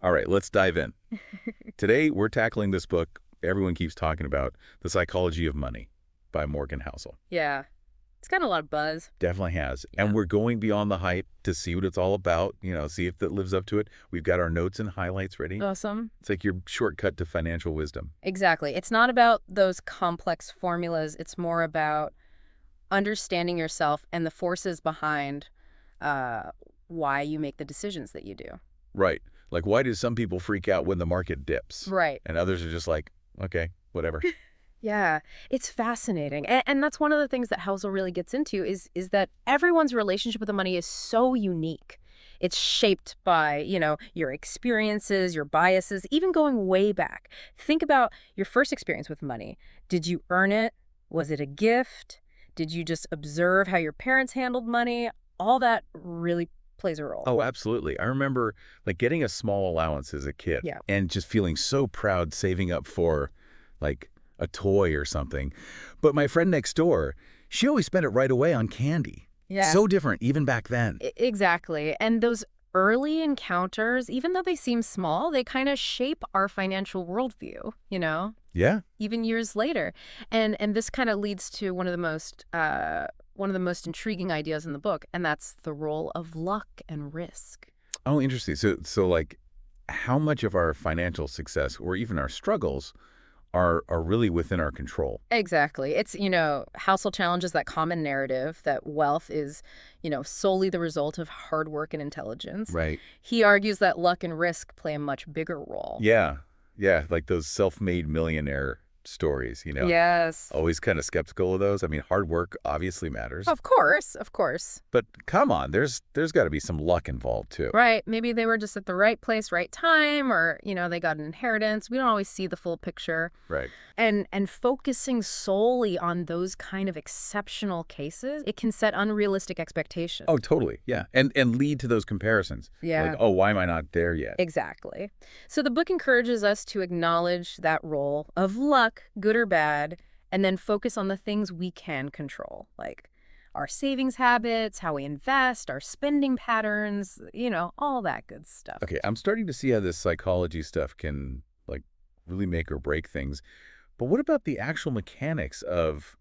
All right, let's dive in. Today, we're tackling this book everyone keeps talking about, The Psychology of Money by Morgan Housel. Yeah. It's got a lot of buzz. Definitely has. Yeah. And we're going beyond the hype to see what it's all about, see if it lives up to it. We've got our notes and highlights ready. Awesome. It's like your shortcut to financial wisdom. Exactly. It's not about those complex formulas. It's more about understanding yourself and the forces behind uh, why you make the decisions that you do. Right. Like, why do some people freak out when the market dips? Right. And others are just like, okay, whatever. Yeah, it's fascinating. And that's one of the things that Housel really gets into is that everyone's relationship with the money is so unique. It's shaped by, your experiences, your biases, even going way back. Think about your first experience with money. Did you earn it? Was it a gift? Did you just observe how your parents handled money? All that really plays a role. Oh, absolutely. I remember like getting a small allowance as a kid Yeah. and just feeling so proud saving up for like a toy or something. But my friend next door, she always spent it right away on candy. Yeah. So different even back then. Exactly. And those early encounters, even though they seem small, they kind of shape our financial worldview, Yeah. even years later. And this kind of leads to one of the most intriguing ideas in the book, and that's the role of luck and risk. Oh, interesting. So like how much of our financial success or even our struggles are really within our control? Exactly. It's, Housel challenges that common narrative that wealth is, solely the result of hard work and intelligence. Right. He argues that luck and risk play a much bigger role. Yeah. Yeah, like those self-made millionaire stories. Yes. Always kind of skeptical of those. I mean, hard work obviously matters. Of course, of course. But come on, there's got to be some luck involved too. Right. Maybe they were just at the right place, right time, or, they got an inheritance. We don't always see the full picture. Right. And focusing solely on those kind of exceptional cases, it can set unrealistic expectations. Oh, totally. Yeah. And lead to those comparisons. Yeah. Like, oh, why am I not there yet? Exactly. So the book encourages us to acknowledge that role of luck, good or bad, and then focus on the things we can control, like our savings habits, how we invest, our spending patterns, all that good stuff. Okay, I'm starting to see how this psychology stuff can like really make or break things. But what about the actual mechanics of,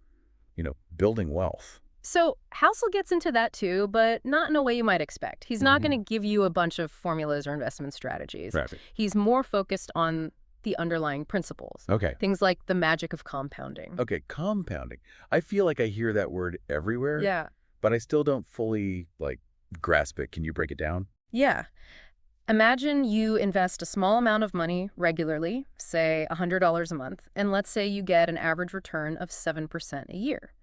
building wealth? So Housel gets into that too, but not in a way you might expect. He's not going to give you a bunch of formulas or investment strategies. Right. He's more focused on the underlying principles. Okay. Things like the magic of compounding. Okay, compounding. I feel like I hear that word everywhere, Yeah. but I still don't fully like grasp it. Can you break it down? Yeah. Imagine you invest a small amount of money regularly, say $100 a month, and let's say you get an average return of 7% a year.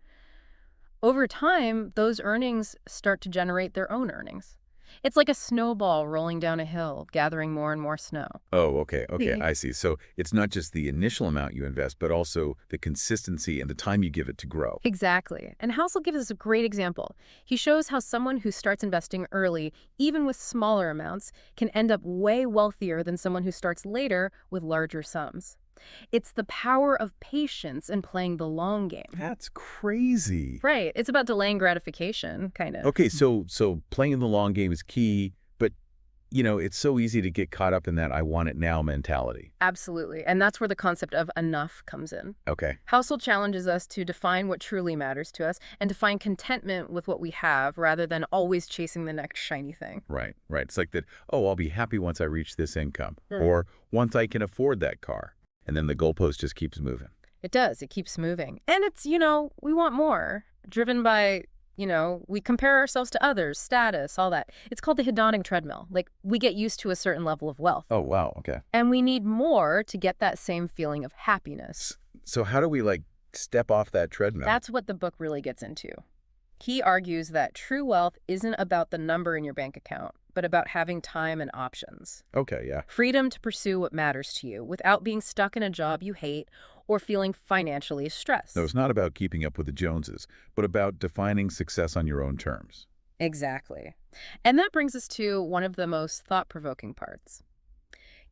Over time, those earnings start to generate their own earnings. It's like a snowball rolling down a hill, gathering more and more snow. Oh, okay. Okay, Mhm. I see. So it's not just the initial amount you invest, but also the consistency and the time you give it to grow. Exactly. And Housel gives us a great example. He shows how someone who starts investing early, even with smaller amounts, can end up way wealthier than someone who starts later with larger sums. It's the power of patience and playing the long game. That's crazy. Right. It's about delaying gratification, kind of. Okay, so playing the long game is key, but it's so easy to get caught up in that I want it now mentality. Absolutely. And that's where the concept of enough comes in. Okay. Housel challenges us to define what truly matters to us and to find contentment with what we have rather than always chasing the next shiny thing. Right, right. It's like that, oh, I'll be happy once I reach this income or once I can afford that car. And then the goalpost just keeps moving. It does. It keeps moving. And it's, we want more, driven by, we compare ourselves to others, status, all that. It's called the hedonic treadmill. Like, we get used to a certain level of wealth. Oh, wow. Okay. And we need more to get that same feeling of happiness. So how do we step off that treadmill? That's what the book really gets into. He argues that true wealth isn't about the number in your bank account, but about having time and options. Okay, yeah. Freedom to pursue what matters to you without being stuck in a job you hate or feeling financially stressed. No, it's not about keeping up with the Joneses, but about defining success on your own terms. Exactly. And that brings us to one of the most thought-provoking parts.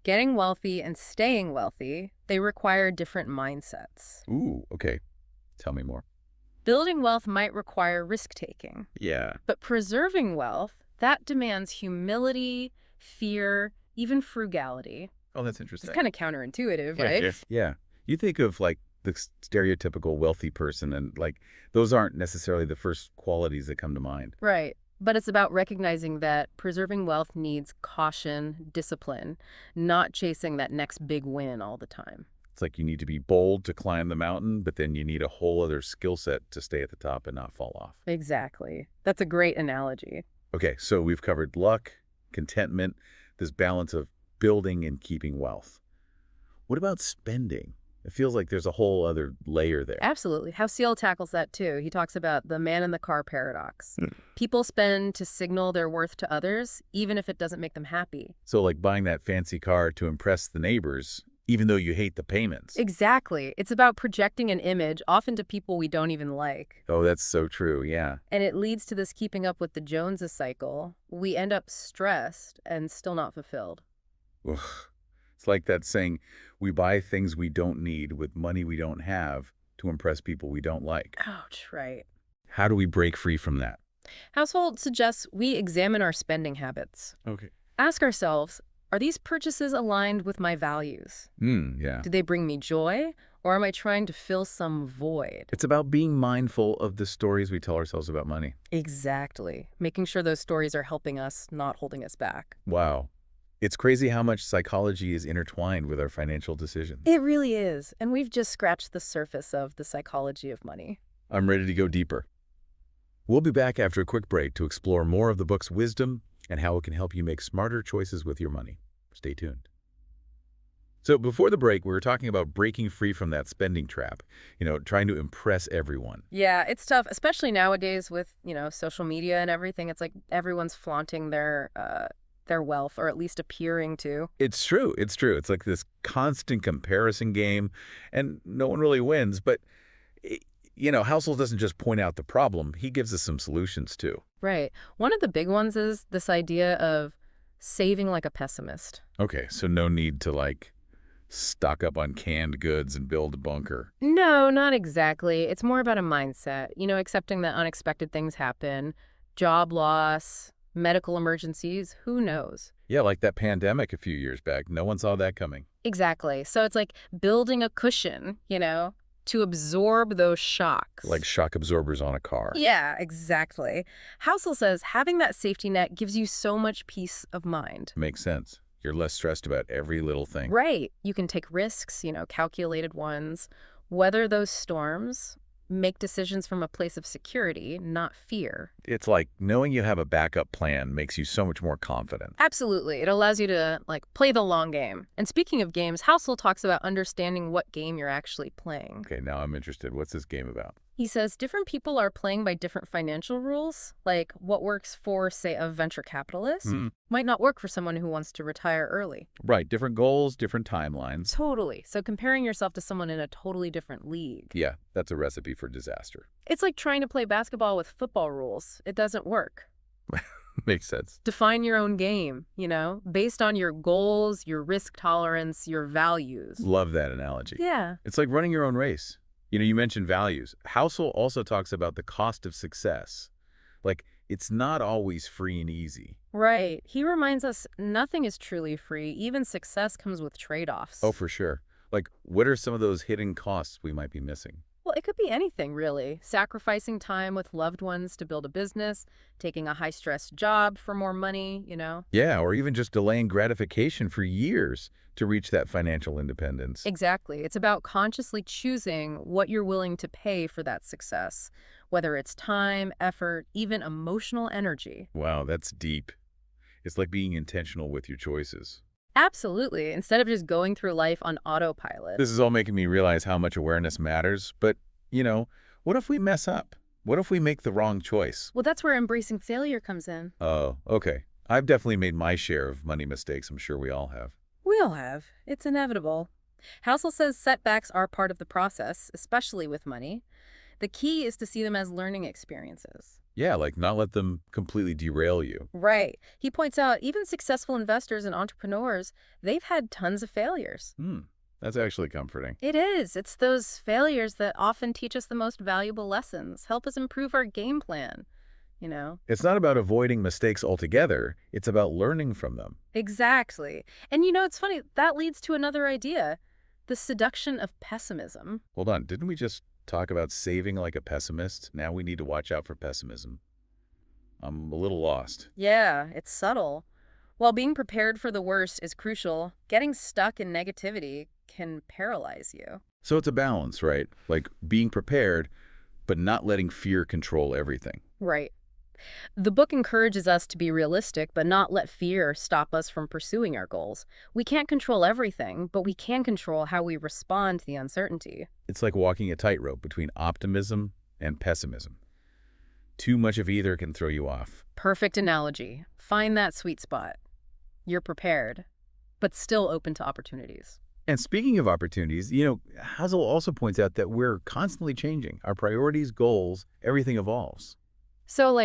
Getting wealthy and staying wealthy, they require different mindsets. Ooh, okay. Tell me more. Building wealth might require risk-taking, Yeah. but preserving wealth, that demands humility, fear, even frugality. Oh, that's It's interesting. kind of counterintuitive, Yeah, right? yeah. Yeah. You think of like the stereotypical wealthy person, and like those aren't necessarily the first qualities that come to mind. Right. But it's about recognizing that preserving wealth needs caution, discipline, not chasing that next big win all the time. It's like you need to be bold to climb the mountain, but then you need a whole other skill set to stay at the top and not fall off. Exactly. That's a great analogy. Okay, so we've covered luck, contentment, this balance of building and keeping wealth. What about spending? It feels like there's a whole other layer there. Absolutely. Housel tackles that too. He talks about the man in the car paradox. Hmm. People spend to signal their worth to others, even if it doesn't make them happy. So like buying that fancy car to impress the neighbors, even though you hate the payments. Exactly. It's about projecting an image, often to people we don't even like. Oh, that's so true, yeah. And it leads to this keeping up with the Joneses cycle. We end up stressed and still not fulfilled. Ugh. It's like that saying, we buy things we don't need with money we don't have to impress people we don't like. Ouch, right. How do we break free from that? Household suggests we examine our spending habits. Okay. Ask ourselves, are these purchases aligned with my values? Yeah. Do they bring me joy, or am I trying to fill some void? It's about being mindful of the stories we tell ourselves about money. Exactly. Making sure those stories are helping us, not holding us back. Wow. It's crazy how much psychology is intertwined with our financial decisions. It really is. And we've just scratched the surface of the psychology of money. I'm ready to go deeper. We'll be back after a quick break to explore more of the book's wisdom and how it can help you make smarter choices with your money. Stay tuned. So before the break, we were talking about breaking free from that spending trap, trying to impress everyone. Yeah, it's tough, especially nowadays with, social media and everything. It's like everyone's flaunting their wealth, or at least appearing to. It's true. It's true. It's like this constant comparison game, and no one really wins. But, Housel doesn't just point out the problem. He gives us some solutions, too. Right. One of the big ones is this idea of saving like a pessimist. Okay, so no need to, stock up on canned goods and build a bunker. No, not exactly. It's more about a mindset, accepting that unexpected things happen, job loss, medical emergencies, who knows? Yeah, like that pandemic a few years back. No one saw that coming. Exactly. So it's like building a cushion, to absorb those shocks. Like shock absorbers on a car. Yeah, exactly. Housel says having that safety net gives you so much peace of mind. Makes sense. You're less stressed about every little thing. Right. You can take risks, calculated ones, weather those storms, make decisions from a place of security, not fear. It's like knowing you have a backup plan makes you so much more confident. Absolutely. It allows you to, play the long game. And speaking of games, Housel talks about understanding what game you're actually playing. Okay, now I'm interested. What's this game about? He says different people are playing by different financial rules, like what works for, say, a venture capitalist might not work for someone who wants to retire early. Right, different goals, different timelines. Totally. So comparing yourself to someone in a totally different league. Yeah, that's a recipe for disaster. It's like trying to play basketball with football rules. It doesn't work. Makes sense. Define your own game, based on your goals, your risk tolerance, your values. Love that analogy. Yeah. It's like running your own race. You mentioned values. Housel also talks about the cost of success. It's not always free and easy. Right. He reminds us nothing is truly free. Even success comes with trade-offs. Oh, for sure. What are some of those hidden costs we might be missing? Well, it could be anything, really. Sacrificing time with loved ones to build a business, taking a high-stress job for more money, Yeah, or even just delaying gratification for years to reach that financial independence. Exactly. It's about consciously choosing what you're willing to pay for that success, whether it's time, effort, even emotional energy. Wow, that's deep. It's like being intentional with your choices. Absolutely. Instead of just going through life on autopilot. This is all making me realize how much awareness matters. But, what if we mess up? What if we make the wrong choice? Well, that's where embracing failure comes in. Oh, okay. I've definitely made my share of money mistakes. I'm sure we all have. We all have. It's inevitable. Housel says setbacks are part of the process, especially with money. The key is to see them as learning experiences. Yeah, not let them completely derail you. Right. He points out even successful investors and entrepreneurs, they've had tons of failures. That's actually comforting. It is. It's those failures that often teach us the most valuable lessons, help us improve our game plan. you know? It's not about avoiding mistakes altogether. It's about learning from them. Exactly. And it's funny, that leads to another idea, the seduction of pessimism. Hold on, didn't we just talk about saving like a pessimist? Now we need to watch out for pessimism. I'm a little lost. Yeah, it's subtle. While being prepared for the worst is crucial, getting stuck in negativity can paralyze you. So it's a balance, right? Like being prepared, but not letting fear control everything. Right. The book encourages us to be realistic, but not let fear stop us from pursuing our goals. We can't control everything, but we can control how we respond to the uncertainty. It's like walking a tightrope between optimism and pessimism. Too much of either can throw you off. Perfect analogy. Find that sweet spot. You're prepared, but still open to opportunities. And speaking of opportunities, Housel also points out that we're constantly changing. Our priorities, goals, everything evolves. So,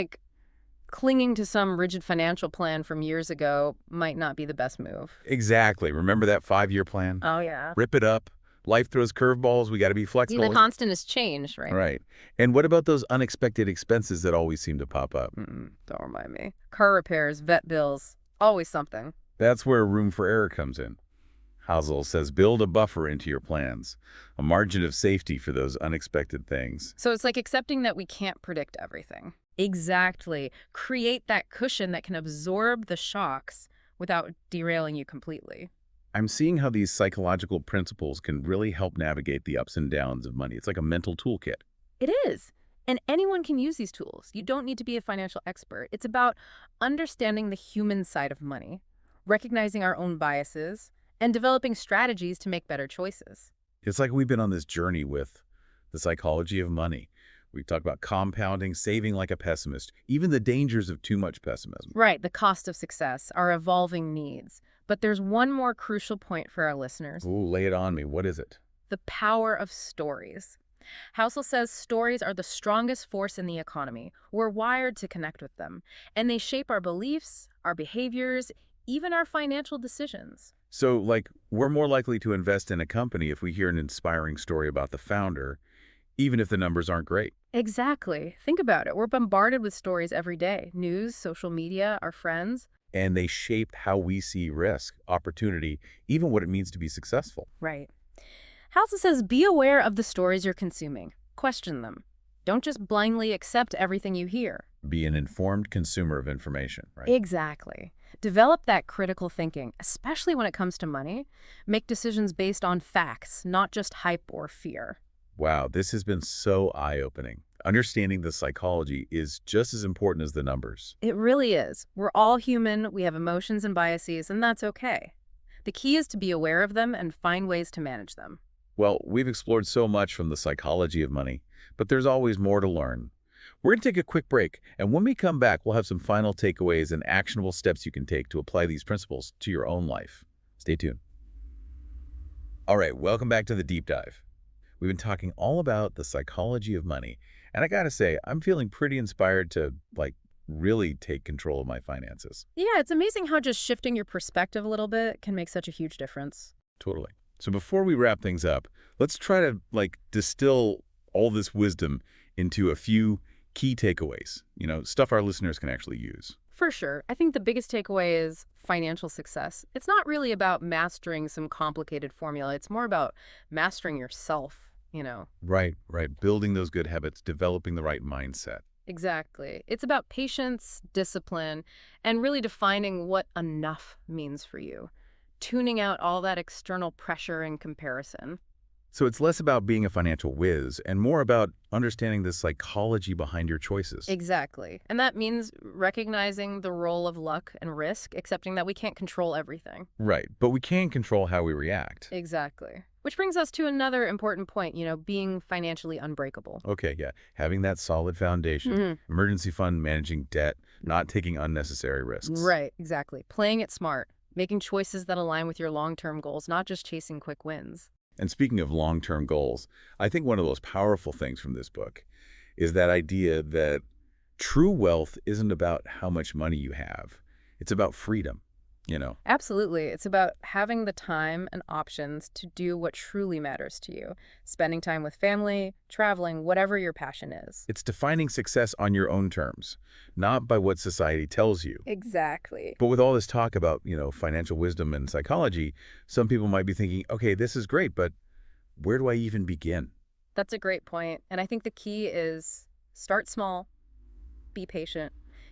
clinging to some rigid financial plan from years ago might not be the best move. Exactly. Remember that 5-year plan? Oh, yeah. Rip it up. Life throws curveballs. We got to be flexible. The constant is change, right? Right. And what about those unexpected expenses that always seem to pop up? Don't remind me. Car repairs, vet bills, always something. That's where room for error comes in. Housel says build a buffer into your plans, a margin of safety for those unexpected things. So it's like accepting that we can't predict everything. Exactly. Create that cushion that can absorb the shocks without derailing you completely. I'm seeing how these psychological principles can really help navigate the ups and downs of money. It's like a mental toolkit. It is. And anyone can use these tools. You don't need to be a financial expert. It's about understanding the human side of money, recognizing our own biases, and developing strategies to make better choices. It's like we've been on this journey with the psychology of money. We talk about compounding, saving like a pessimist, even the dangers of too much pessimism. Right, the cost of success, our evolving needs. But there's one more crucial point for our listeners. Ooh, lay it on me. What is it? The power of stories. Housel says stories are the strongest force in the economy. We're wired to connect with them, and they shape our beliefs, our behaviors, even our financial decisions. So, we're more likely to invest in a company if we hear an inspiring story about the founder, even if the numbers aren't great. Exactly. Think about it. We're bombarded with stories every day. News, social media, our friends. And they shape how we see risk, opportunity, even what it means to be successful. Right. Housel says be aware of the stories you're consuming. Question them. Don't just blindly accept everything you hear. Be an informed consumer of information, right? Exactly. Develop that critical thinking, especially when it comes to money. Make decisions based on facts, not just hype or fear. Wow, this has been so eye-opening. Understanding the psychology is just as important as the numbers. It really is. We're all human, we have emotions and biases, and that's okay. The key is to be aware of them and find ways to manage them. Well, we've explored so much from the psychology of money, but there's always more to learn. We're going to take a quick break, and when we come back, we'll have some final takeaways and actionable steps you can take to apply these principles to your own life. Stay tuned. All right, welcome back to the deep dive. We've been talking all about the psychology of money, and I gotta say, I'm feeling pretty inspired to, really take control of my finances. Yeah, it's amazing how just shifting your perspective a little bit can make such a huge difference. Totally. So before we wrap things up, let's try to, distill all this wisdom into a few key takeaways, stuff our listeners can actually use. For sure. I think the biggest takeaway is financial success. It's not really about mastering some complicated formula. It's more about mastering yourself. Right. Building those good habits, developing the right mindset. Exactly. It's about patience, discipline, and really defining what enough means for you. Tuning out all that external pressure and comparison. So it's less about being a financial whiz and more about understanding the psychology behind your choices. Exactly. And that means recognizing the role of luck and risk, accepting that we can't control everything. Right. But we can control how we react. Exactly. Which brings us to another important point, being financially unbreakable. Okay, yeah. Having that solid foundation, emergency fund, managing debt, not taking unnecessary risks. Right, exactly. Playing it smart, making choices that align with your long-term goals, not just chasing quick wins. And speaking of long-term goals, I think one of those powerful things from this book is that idea that true wealth isn't about how much money you have. It's about freedom. you know. Absolutely. It's about having the time and options to do what truly matters to you, spending time with family, traveling, whatever your passion is. It's defining success on your own terms, not by what society tells you. Exactly. But with all this talk about, financial wisdom and psychology, some people might be thinking, okay, this is great, but where do I even begin? That's a great point. And I think the key is start small, be patient.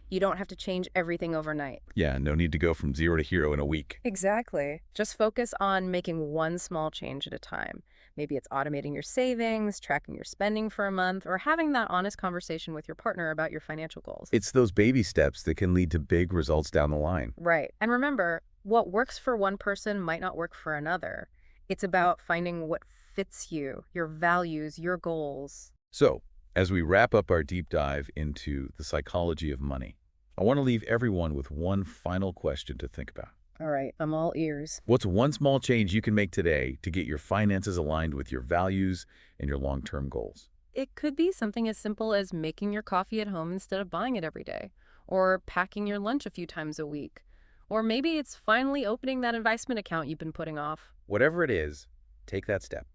You don't have to change everything overnight. Yeah, no need to go from zero to hero in a week. Exactly. Just focus on making one small change at a time. Maybe it's automating your savings, tracking your spending for a month, or having that honest conversation with your partner about your financial goals. It's those baby steps that can lead to big results down the line. Right. And remember, what works for one person might not work for another. It's about finding what fits you, your values, your goals. So, as we wrap up our deep dive into the psychology of money, I want to leave everyone with one final question to think about. All right, I'm all ears. What's one small change you can make today to get your finances aligned with your values and your long-term goals? It could be something as simple as making your coffee at home instead of buying it every day, or packing your lunch a few times a week. Or maybe it's finally opening that investment account you've been putting off. Whatever it is, take that step.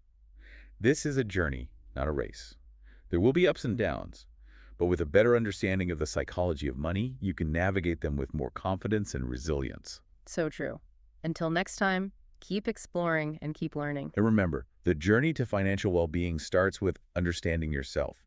This is a journey, not a race. There will be ups and downs, but with a better understanding of the psychology of money, you can navigate them with more confidence and resilience. So true. Until next time, keep exploring and keep learning. And remember, the journey to financial well-being starts with understanding yourself.